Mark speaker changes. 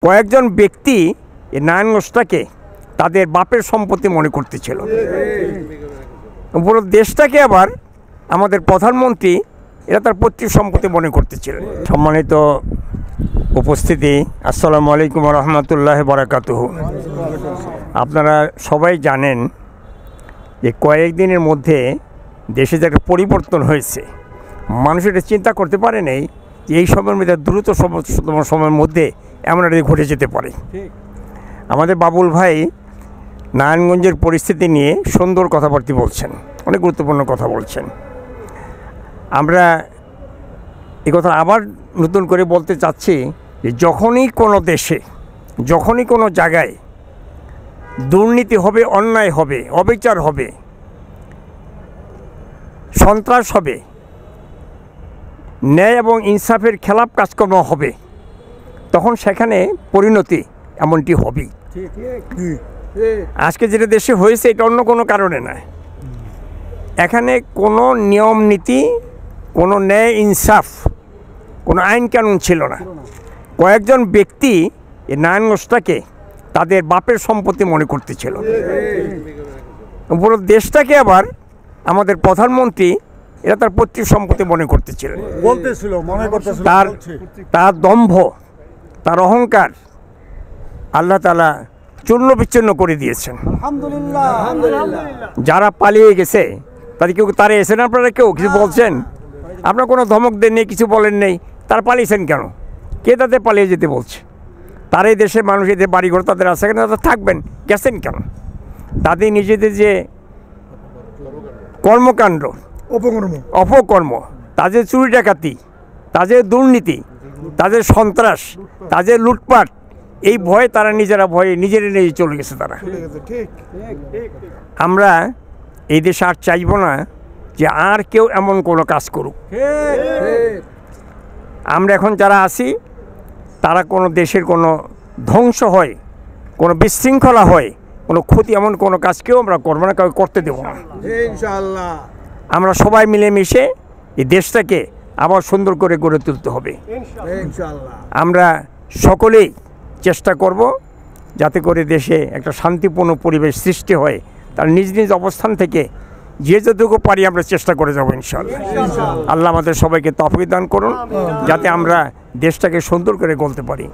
Speaker 1: কয়েকজন ব্যক্তি এই নারায়ণগঞ্জটাকে তাদের বাপের সম্পত্তি মনে করতেছিল। পুরো দেশটাকে আবার আমাদের প্রধানমন্ত্রী এরা তার পৈতৃক সম্পত্তি মনে করতেছিলেন। সম্মানিত উপস্থিতি, আসসালামু আলাইকুম রহমতুল্লাহ বারাকাতুহু। আপনারা সবাই জানেন যে কয়েকদিনের মধ্যে দেশে যে একটা পরিবর্তন হয়েছে, মানুষ এটা চিন্তা করতে পারে নাই যে এই সময়ের মধ্যে দ্রুত সময়ের মধ্যে এমন একটা ঘটে যেতে পারে। আমাদের বাবুল ভাই নারায়ণগঞ্জের পরিস্থিতি নিয়ে সুন্দর কথাবার্তা বলছেন, অনেক গুরুত্বপূর্ণ কথা বলছেন। আমরা এই কথা আবার নতুন করে বলতে চাচ্ছি যে যখনই কোনো দেশে, যখনই কোনো জায়গায় দুর্নীতি হবে, অন্যায় হবে, অবিচার হবে, সন্ত্রাস হবে, ন্যায় এবং ইনসাফের খেলাপ কাজকর্ম হবে, তখন সেখানে পরিণতি এমনটি হবেই। আজকে যেটা দেশে হয়েছে এটা অন্য কোনো কারণে নয়। এখানে কোনো নিয়ম নীতি, কোনো ন্যায় ইনসাফ, কোনো আইন কানুন ছিল না। কয়েকজন ব্যক্তি এই নারায়ণগঞ্জটাকে তাদের বাপের সম্পত্তি মনে করতেছিল। পুরো দেশটাকে আবার আমাদের প্রধানমন্ত্রী এরা তার পৈতৃক সম্পত্তি মনে করতেছিলেন। তার দম্ভ, তার অহংকার আল্লাহ তাআলা চূর্ণ বিচ্ছিন্ন করে দিয়েছেন। যারা পালিয়ে গেছে তাদের কেউ তাড়িয়েছেন? আপনারা কেউ কিছু বলছেন? আপনারা কোনো ধমক দেননি, কিছু বলেন নেই, তারা পালিয়েছেন কেন? কে তাদের পালিয়ে যেতে বলছে? তার এই দেশের মানুষ, এদের বাড়িঘর তাদের আছে কেন, তাদের থাকবেন, গেছেন কেন? তাদের নিজেদের যে কর্মকাণ্ড, অপকর্ম, তাদের চুরি ডাকাতি, তাদের দুর্নীতি, তাদের সন্ত্রাস, তাদের লুটপাট, এই ভয়ে তারা নিজেরা নিজে চলে গেছে। তারা আমরা এই দেশে আর চাইব না যে আর কেউ এমন কোনো কাজ করুক। আমরা এখন যারা আছি তারা কোনো দেশের কোনো ধ্বংস হয়, কোনো বিশৃঙ্খলা হয়, কোনো ক্ষতি, এমন কোনো কাজ কেউ আমরা করবো না, কাউকে করতে দেবো না ইনশাআল্লাহ। আমরা সবাই মিলেমিশে এই দেশটাকে আবার সুন্দর করে গড়ে তুলতে হবে ইনশাআল্লাহ। আমরা সকলেই চেষ্টা করব যাতে করে দেশে একটা শান্তিপূর্ণ পরিবেশ সৃষ্টি হয়। তার নিজ নিজ অবস্থান থেকে যে যতটুকু পারি আমরা চেষ্টা করে যাবো ইনশাআল্লাহ। আল্লাহ আমাদের সবাইকে তৌফিক দান করুন যাতে আমরা দেশটাকে সুন্দর করে গড়তে পারি।